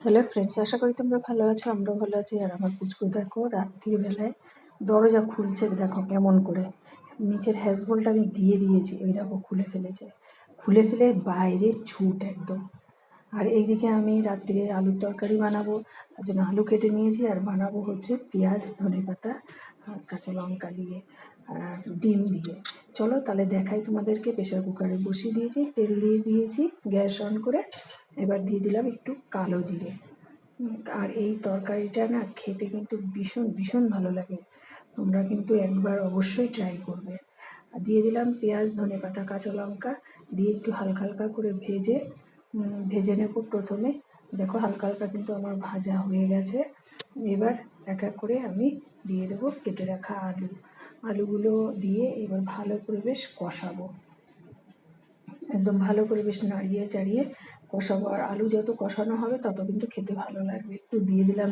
Hello friends, আশা করি তোমরা ভালো আছো। আমরাও ভালো আছি। আর আমার পুচকু দেখো রাত্রির বেলায় দরজা খুলছে, দেখো কেমন করে। নিচের হ্যাজবলটা আমি দিয়ে দিয়েছি, ওই দেখো খুলে ফেলেছে। খুলে ফেলে বাইরে ছুট একদম। আর এইদিকে আমি রাত্রিরে আলুর তরকারি বানাবো, তার জন্য আলু কেটে নিয়েছি। আর বানাবো হচ্ছে পেঁয়াজ, ধনেপাতা আর কাঁচা লঙ্কা দিয়ে আর ডিম দিয়ে। চলো তাহলে দেখাই তোমাদেরকে। প্রেশার কুকারে বসিয়ে দিয়েছি, তেল দিয়ে দিয়েছি, গ্যাস অন করে। এবার দিয়ে দিলাম একটু কালো জিরে। আর এই তরকারিটা না খেতে কিন্তু ভীষণ ভীষণ ভালো লাগে। তোমরা কিন্তু একবার অবশ্যই ট্রাই করবে। আর দিয়ে দিলাম পেঁয়াজ, ধনেপাতা, কাঁচা লঙ্কা দিয়ে একটু হালকা হালকা করে ভেজে নেব প্রথমে। দেখো হালকা হালকা কিন্তু আমার ভাজা হয়ে গেছে। এবার এক এক করে আমি দিয়ে দেবো কেটে রাখা আলুগুলো দিয়ে এবার ভালো করে বেশ কষাবো। একদম ভালো করে বেশ নাড়িয়ে চাড়িয়ে কষাবো। আর আলু যত কষানো হবে তত কিন্তু খেতে ভালো লাগবে। একটু দিয়ে দিলাম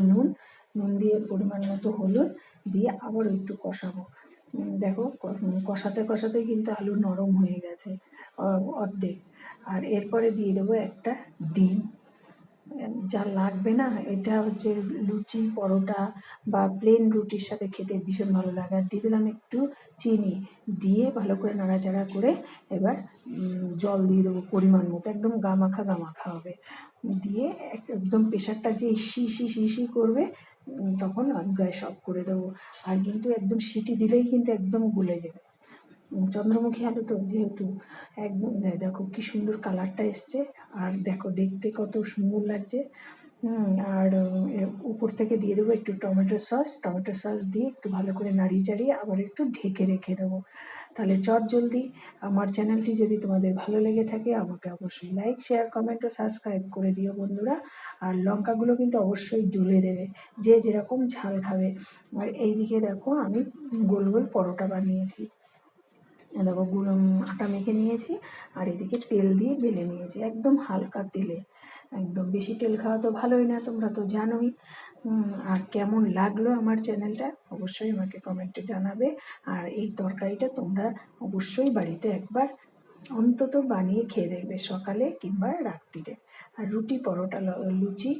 নুন দিয়ে পরিমাণ মতো হলুদ দিয়ে আবার একটু কষাবো। দেখো কষাতে কষাতেই কিন্তু আলু নরম হয়ে গেছে অর্ধেক। আর এরপরে দিয়ে দেবো একটা ডিম। যা লাগবে না, এটা হচ্ছে লুচি, পরোটা বা প্লেন রুটির সাথে খেতে ভীষণ ভালো লাগে। আর দিয়ে দিলাম একটু চিনি দিয়ে ভালো করে নাড়াচাড়া করে এবার জল দিয়ে দেবো পরিমাণ মতো। একদম গামাখা গামাখা হবে। দিয়ে একদম প্রেশারটা যে শি করবে, তখন গ্যাস অফ করে দেবো। আর কিন্তু একদম সিটি দিলেই কিন্তু একদম গলে যাবে। চন্দ্রমুখী আলু তো যেহেতু একদম দেখো কি সুন্দর কালারটা এসছে। আর দেখো দেখতে কত সুন্দর লাগছে। আর উপর থেকে দিয়ে দেবো একটু টমেটো সস দিয়ে একটু ভালো করে নাড়িয়ে চাড়িয়ে আবার একটু ঢেকে রেখে দেবো। তাহলে জলদি আমার চ্যানেলটি যদি তোমাদের ভালো লেগে থাকে আমাকে অবশ্যই লাইক, শেয়ার, কমেন্ট ও সাবস্ক্রাইব করে দিও বন্ধুরা। আর লঙ্কাগুলো কিন্তু অবশ্যই ডলে দেবে, যে যেরকম ঝাল খাবে। আর এইদিকে দেখো আমি গোল গোল পরোটা বানিয়েছি। দেখো আটা মেখে নিয়েছি আর এদিকে তেল দিয়ে বেলে নিয়েছি একদম হালকা তেলে। একদম বেশি তেল খাওয়া তো ভালোই না, তোমরা তো জানোই। আর কেমন লাগলো আমার চ্যানেলটা অবশ্যই আমাকে কমেন্টে জানাবে। আর এই তরকারিটা তোমরা অবশ্যই বাড়িতে একবার অন্তত বানিয়ে খেয়ে দেখবে, সকালে কিংবা রাত্রিরে। আর রুটি, পরোটা, লুচি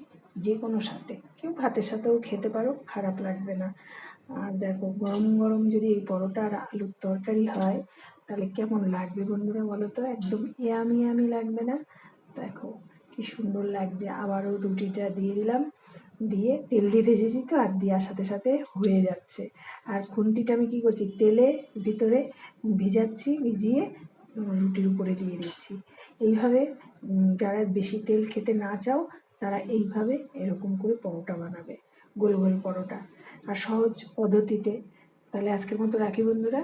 যে কোনো সাথে, কেউ ভাতের সাথেও খেতে পারো, খারাপ লাগবে না। আর দেখো গরম গরম যদি এই পরোটা আর আলুর তরকারি হয় তাহলে কেমন লাগবে বন্ধুরা বলো তো। একদম ইয়ামি লাগবে না? দেখো কি সুন্দর লাগছে। আবারও রুটিটা দিয়ে দিলাম, দিয়ে তেল দিয়ে ভেজেছি তো, আর দেওয়ার সাথে সাথে হয়ে যাচ্ছে। আর খুন্তিটা আমি কী করছি, তেলে ভিতরে ভিজিয়ে রুটির উপরে দিয়ে দিচ্ছি। এইভাবে যারা বেশি তেল খেতে না চাও তারা এইভাবে এরকম করে পরোটা বানাবে, গোল গোল পরোটা, আর সহজ পদ্ধতিতে। তাহলে আজকের মতো রাখি বন্ধুরা।